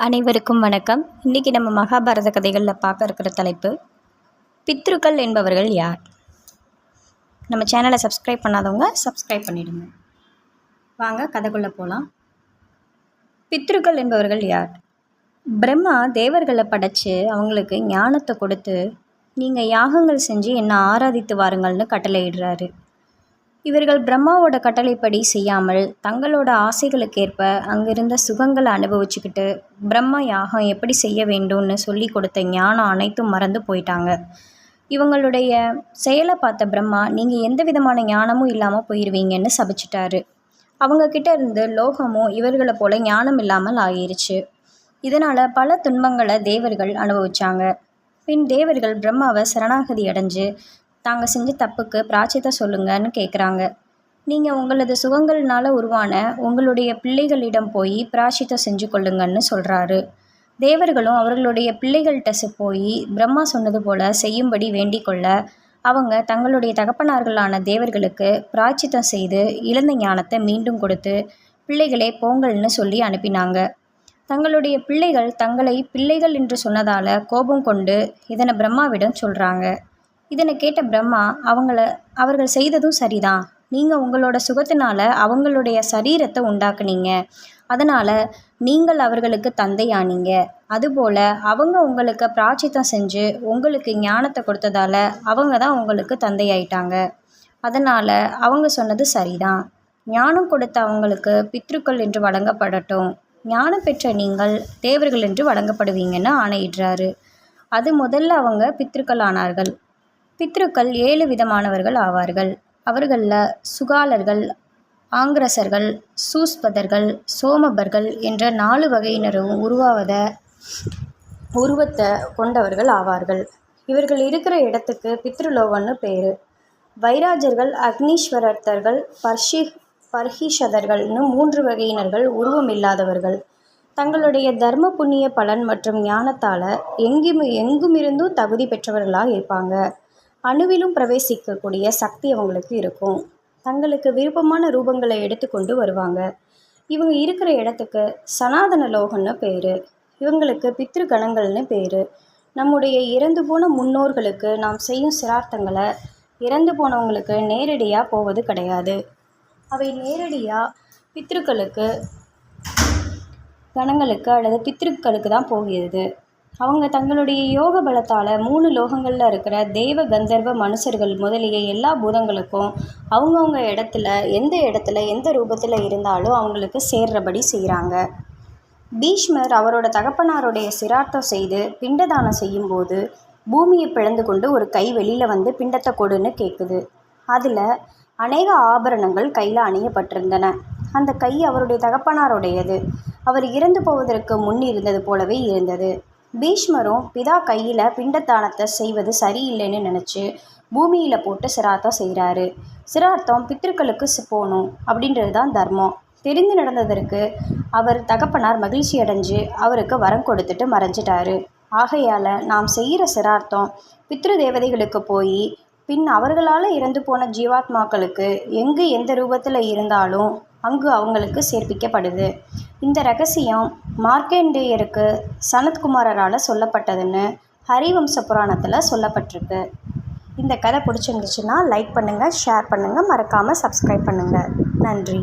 அனைவருக்கும் வணக்கம். இன்றைக்கி நம்ம மகாபாரத கதைகளில் பார்க்க இருக்கிற தலைப்பு பித்ருக்கள் என்பவர்கள் யார். நம்ம சேனலை சப்ஸ்கிரைப் பண்ணாதவங்க சப்ஸ்கிரைப் பண்ணிவிடுங்க. வாங்க கதைக்குள்ளே போகலாம். பித்ருக்கள் என்பவர்கள் யார்? பிரம்மா தேவர்களை படைச்சு அவங்களுக்கு ஞானத்தை கொடுத்து நீங்கள் யாகங்கள் செஞ்சு என்னை ஆராதித்து வாருங்கள்னு கட்டளையிடுறாரு. இவர்கள் பிரம்மாவோட கட்டளைப்படி செய்யாமல் தங்களோட ஆசைகளுக்கேற்ப அங்கிருந்த சுகங்களை அனுபவிச்சுக்கிட்டு பிரம்மா யாகம் எப்படி செய்ய வேண்டும்னு சொல்லி கொடுத்த ஞானம் அனைத்தும் மறந்து போயிட்டாங்க. இவங்களுடைய செயலை பார்த்த பிரம்மா நீங்கள் எந்த விதமான ஞானமும் இல்லாமல் போயிடுவீங்கன்னு சபிச்சிட்டாரு. அவங்கக்கிட்ட இருந்து லோகமும் இவர்களை போல ஞானம் இல்லாமல் ஆகிருச்சு. இதனால் பல துன்பங்களை தேவர்கள் அனுபவிச்சாங்க. பின் தேவர்கள் பிரம்மாவை சரணாகதி அடைஞ்சு தாங்கள் செஞ்ச தப்புக்கு பிராயச்சித்தம் சொல்லுங்கன்னு கேட்குறாங்க. நீங்கள் உங்களது சுகங்கள்னால உருவான உங்களுடைய பிள்ளைகளிடம் போய் பிராயச்சித்தம் செஞ்சு கொள்ளுங்கன்னு சொல்கிறாரு. தேவர்களும் அவர்களுடைய பிள்ளைகள்கிட்ட போய் பிரம்மா சொன்னது போல் செய்யும்படி வேண்டிக் கொள்ள அவங்க தங்களுடைய தகப்பனார்களான தேவர்களுக்கு பிராயச்சித்தம் செய்து இழந்த ஞானத்தை மீண்டும் கொடுத்து பிள்ளைகளே போங்கள்னு சொல்லி அனுப்பினாங்க. தங்களுடைய பிள்ளைகள் தங்களை பிள்ளைகள் என்று சொன்னதால் கோபம் கொண்டு இதனை பிரம்மாவிடம் சொல்கிறாங்க. இதனை கேட்ட பிரம்மா அவர்கள் செய்ததும் சரிதான். நீங்கள் உங்களோட சுகத்தினால் அவங்களுடைய சரீரத்தை உண்டாக்குனீங்க. அதனால் நீங்கள் அவர்களுக்கு தந்தையானீங்க. அதுபோல் அவங்க உங்களுக்கு பிராயச்சித்தம் செஞ்சு உங்களுக்கு ஞானத்தை கொடுத்ததால் அவங்க தான் உங்களுக்கு தந்தையாயிட்டாங்க. அதனால் அவங்க சொன்னது சரிதான். ஞானம் கொடுத்த அவங்களுக்கு பித்ருக்கள் என்று வழங்கப்படட்டும். ஞானம் பெற்ற நீங்கள் தேவர்கள் என்று வழங்கப்படுவீங்கன்னு ஆணையிடுறாரு. அது முதல்ல அவங்க பித்ருக்கள் ஆனார்கள். பித்ருக்கள் 7 விதமானவர்கள் ஆவார்கள். அவர்களில் சுகாலர்கள், ஆங்கிரசர்கள், சூஸ்பதர்கள், சோமபர்கள் என்ற 4 வகையினரும் உருவத்தை கொண்டவர்கள் ஆவார்கள். இவர்கள் இருக்கிற இடத்துக்கு பித்ருலோகம்னு பேர். வைராஜர்கள், அக்னீஸ்வரத்தர்கள், பர்ஹிஷதர்கள்னு 3 வகையினர்கள் உருவமில்லாதவர்கள். தங்களுடைய தர்ம புண்ணிய பலன் மற்றும் ஞானத்தால் எங்குமிருந்தும் தகுதி பெற்றவர்களாக இருப்பாங்க. அணுவிலும் பிரவேசிக்கக்கூடிய சக்தி அவங்களுக்கு இருக்கும். தங்களுக்கு விருப்பமான ரூபங்களை எடுத்துக்கொண்டு வருவாங்க. இவங்க இருக்கிற இடத்துக்கு சனாதன லோகம்னு பேர். இவங்களுக்கு பித்ரு கணங்கள்னு பேர். நம்முடைய இறந்து போன முன்னோர்களுக்கு நாம் செய்யும் சிரார்த்தங்களை இறந்து போனவங்களுக்கு நேரடியாக போவது கிடையாது. அவை நேரடியாக பித்ருக்களுக்கு கணங்களுக்கு அல்லது பித்ருக்களுக்கு தான் போகிறது. அவங்க தங்களுடைய யோக பலத்தால் 3 லோகங்களில் இருக்கிற தேவ கந்தர்வ மனுஷர்கள் முதலிய எல்லா பூதங்களுக்கும் அவங்கவுங்க இடத்துல எந்த ரூபத்தில் இருந்தாலும் அவங்களுக்கு சேர்றபடி செய்கிறாங்க. பீஷ்மர் அவரோட தகப்பனாருடைய சிரார்த்தம் செய்து பிண்டதானம் செய்யும்போது பூமியை பிளந்து கொண்டு ஒரு கை வெளியில் வந்து பிண்டத்தை கொடுன்னு கேட்குது. அதில் அநேக ஆபரணங்கள் கையில் அணியப்பட்டிருந்தன. அந்த கை அவருடைய தகப்பனாருடையது. அவர் இறந்து போவதற்கு முன் இருந்தது போலவே இருந்தது. பீஷ்மரும் பிதா கையில் பிண்டதானத்தை செய்வது சரியில்லைன்னு நினச்சி பூமியில் போட்டு சிரார்த்தம் செய்கிறாரு. சிரார்த்தம் பித்ருக்களுக்கு போகணும் அப்படின்றது தான் தர்மம். தெரிந்து நடந்ததற்கு அவர் தகப்பனார் மகிழ்ச்சி அடைஞ்சு அவருக்கு வரம் கொடுத்துட்டு மறைஞ்சிட்டாரு. ஆகையால் நாம் செய்கிற சிரார்த்தம் பித்ரு தேவதைகளுக்கு போய் பின் அவர்களால் இறந்து போன ஜீவாத்மாக்களுக்கு எந்த ரூபத்தில் இருந்தாலும் அங்கு அவங்களுக்கு சேர்ப்பிக்கப்படுது. இந்த ரகசியம் மார்க்கண்டேயருக்கு சனத்குமாரால் சொல்லப்பட்டதுன்னு ஹரிவம்ச புராணத்தில் சொல்லப்பட்டிருக்கு. இந்த கதை பிடிச்சிருந்துச்சுன்னா லைக் பண்ணுங்கள், ஷேர் பண்ணுங்கள், மறக்காமல் சப்ஸ்கிரைப் பண்ணுங்கள். நன்றி.